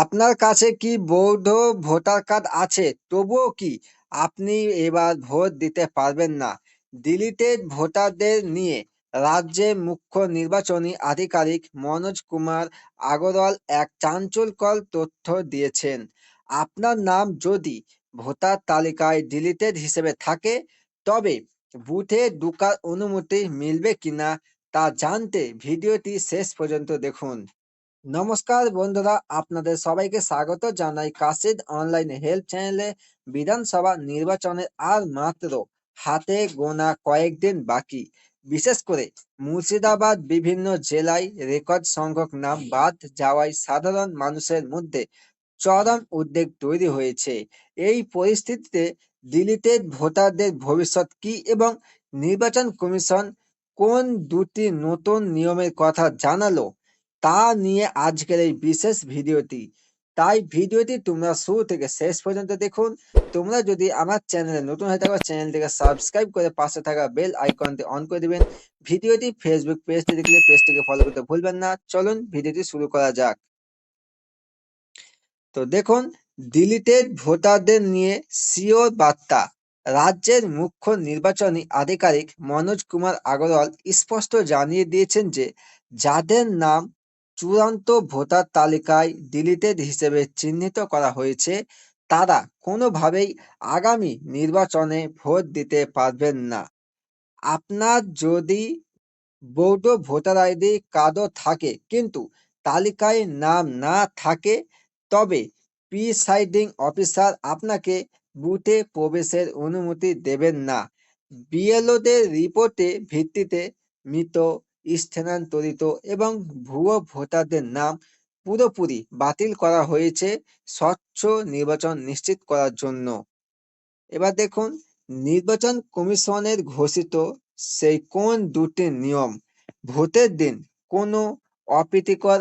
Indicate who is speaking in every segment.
Speaker 1: আপনার কাছে কি বৈধ ভোটার কার্ড আছে? তবুও কি আপনি এবার ভোট দিতে পারবেন না? ডিলিটেড ভোটারদের নিয়ে রাজ্যের মুখ্য নির্বাচনী আধিকারিক মনোজ কুমার আগরওয়াল এক চাঞ্চল্যকর তথ্য দিয়েছেন। আপনার নাম যদি ভোটার তালিকায় ডিলিটেড হিসেবে থাকে, তবে বুথে ঢোকার অনুমতি মিলবে কিনা তা জানতে ভিডিওটি শেষ পর্যন্ত দেখুন। নমস্কার বন্ধুরা, আপনাদের সবাইকে স্বাগত জানাই কাশিদ অনলাইন হেল্প চ্যানেলে। বিধানসভা নির্বাচনের আর মাত্র হাতে গোনা কয়েকদিন বাকি। বিশেষ করে মুর্শিদাবাদ বিভিন্ন জেলায় রেকর্ড সংখ্যক নাম বাদ যাওয়ায় সাধারণ মানুষের মধ্যে চরম উদ্বেগ তৈরি হয়েছে। এই পরিস্থিতিতে ডিলিটেড ভোটারদের ভবিষ্যৎ কি এবং নির্বাচন কমিশন কোন দুটি নতুন নিয়মের কথা জানালো, তা নিয়ে আজকের এই বিশেষ ভিডিওটি। তাই ভিডিওটি তোমরা শুরু থেকে শেষ পর্যন্ত দেখুন। তোমরা যদি আমার চ্যানেলে নতুন হয়ে থাকো, চ্যানেলটিকে সাবস্ক্রাইব করে পাশে থাকা বেল আইকনটি অন করে দিবেন। ভিডিওটি ফেসবুক পেজটি দেখলে পেজটিকে ফলো করতে ভুলবেন না। চলুন ভিডিওটি শুরু করা যাক। তো দেখুন, ডিলিটেড ভোটারদের নিয়ে সিওর বার্তা। রাজ্যের মুখ্য নির্বাচনী আধিকারিক মনোজ কুমার আগরওয়াল স্পষ্ট জানিয়ে দিয়েছেন যে যাদের নাম চূড়ান্ত ভোটার তালিকায় ডিলিটেড হিসেবে চিহ্নিত করা হয়েছে, তারা কোনোভাবেই আগামী নির্বাচনে ভোট দিতে পারবেন না। আপনার যদি বৈধ ভোটার আইডি কার্ডও থাকে কিন্তু তালিকায় নাম না থাকে, তবে প্রিসাইডিং অফিসার আপনাকে বুথে প্রবেশের অনুমতি দেবেন না। বিএলওদের রিপোর্টে ভিত্তিতে মৃত, স্থানান্তরিত এবং ভুয়ো ভোটারদের নাম পুরোপুরি বাতিল করা হয়েছে স্বচ্ছ নির্বাচন নিশ্চিত করার জন্য। এবার দেখুন, নির্বাচন কমিশনের ঘোষিত সেই কোন দুটি নিয়ম। ভোটের দিন কোনো অপ্রীতিকর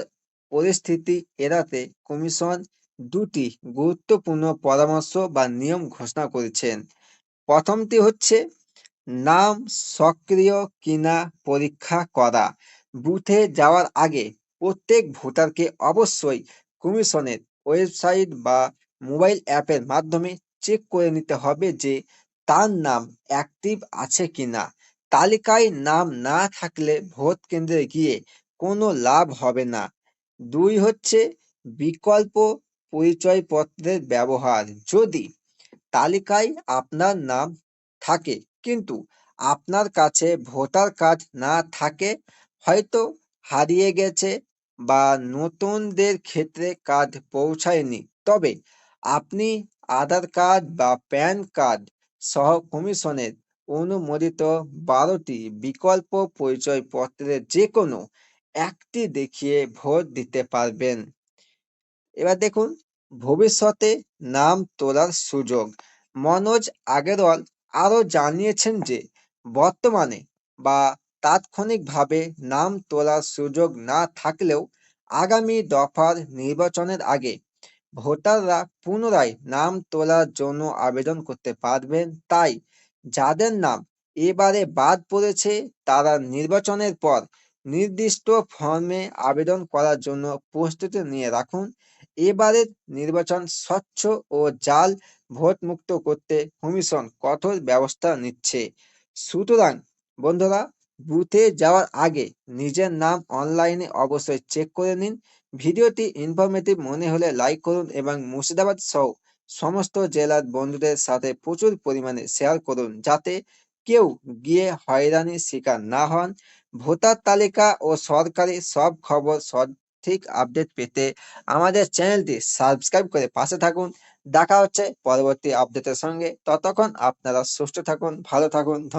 Speaker 1: পরিস্থিতি এড়াতে কমিশন দুটি গুরুত্বপূর্ণ পরামর্শ বা নিয়ম ঘোষণা করেছেন। প্রথমটি হচ্ছে নাম সক্রিয় কিনা পরীক্ষা করা। বুথে যাওয়ার আগে প্রত্যেক ভোটারকে অবশ্যই কমিশনের ওয়েবসাইট বা মোবাইল অ্যাপের মাধ্যমে চেক করে নিতে হবে যে তার নাম অ্যাক্টিভ আছে কিনা। তালিকায় নাম না থাকলে ভোট কেন্দ্রে গিয়ে কোনো লাভ হবে না। দুই হচ্ছে বিকল্প পরিচয়পত্রের ব্যবহার। যদি তালিকায় আপনার নাম থাকে কিন্তু আপনার কাছে ভোটার কার্ড না থাকে, হয়তো হারিয়ে গেছে বা নতুনদের ক্ষেত্রে কার্ড পৌঁছায়নি, তবে আপনি আধার কার্ড বা প্যান কার্ড সহ কমিশনের অনুমোদিত 12টি বিকল্প পরিচয়পত্রের যে কোনো একটি দেখিয়ে ভোট দিতে পারবেন। এবার দেখুন, ভবিষ্যতে নাম তোলার সুযোগ। মনোজ আগরওয়াল আরো জানিয়েছেন যে বর্তমানে বা তাৎক্ষণিকভাবে নাম তোলার সুযোগ না থাকলেও আগামী দফার নির্বাচনের আগে ভোটাররা পুনরায় নাম তোলার জন্য আবেদন করতে পারবেন। তাই যাদের নাম এবারে বাদ পড়েছে, তারা নির্বাচনের পর নির্দিষ্ট ফর্মে আবেদন করার জন্য প্রস্তুতি নিয়ে রাখুন। এবারের নির্বাচন স্বচ্ছ ও জাল ভোট মুক্ত করতে কমিশন কঠোর ব্যবস্থা নিচ্ছে। সুতরাং বন্ধুরা, বুথে যাওয়ার আগে নিজের নাম অনলাইনে অবশ্যই চেক করে নিন। ভিডিওটি ইনফরমেটিভ মনে হলে লাইক করুন এবং মুর্শিদাবাদ সহ সমস্ত জেলার বন্ধুদের সাথে প্রচুর পরিমাণে শেয়ার করুন, যাতে কেউ গিয়ে হয়রানির শিকার না হন। ভোটার তালিকা ও সরকারি সব খবর সঠিক আপডেট পেতে আমাদের চ্যানেলটি সাবস্ক্রাইব করে পাশে থাকুন। দেখা হচ্ছে পরবর্তী আপডেটের সঙ্গে। ততক্ষণ আপনারা সুস্থ থাকুন, ভালো থাকুন। ধন্যবাদ।